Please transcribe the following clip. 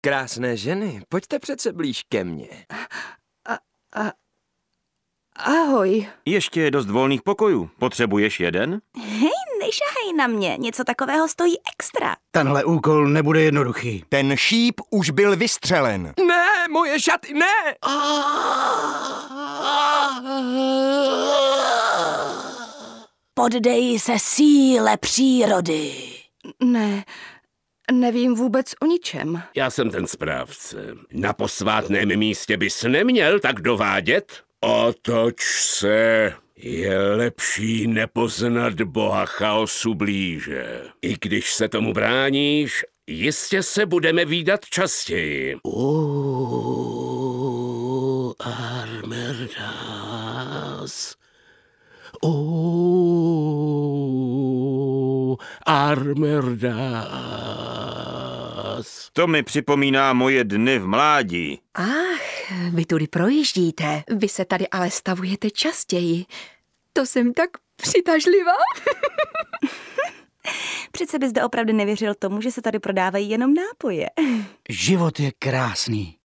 Krásné ženy, pojďte přece blíž ke mně. Ahoj. Ještě je dost volných pokojů. Potřebuješ jeden? Hej, nešahej na mě, něco takového stojí extra. Tenhle úkol nebude jednoduchý. Ten šíp už byl vystřelen. Ne, moje šaty, ne! Poddej se síle přírody. Ne, nevím vůbec o ničem. Já jsem ten správce. Na posvátném místě bys neměl tak dovádět? Otoč se. Je lepší nepoznat boha chaosu blíže. I když se tomu bráníš, jistě se budeme vídat častěji. Armerdas. Armerdas. To mi připomíná moje dny v mládí. Ach, vy tudy projíždíte. Vy se tady ale stavujete častěji. To jsem tak přitažlivá. Přece bys doopravdy nevěřil tomu, že se tady prodávají jenom nápoje. Život je krásný.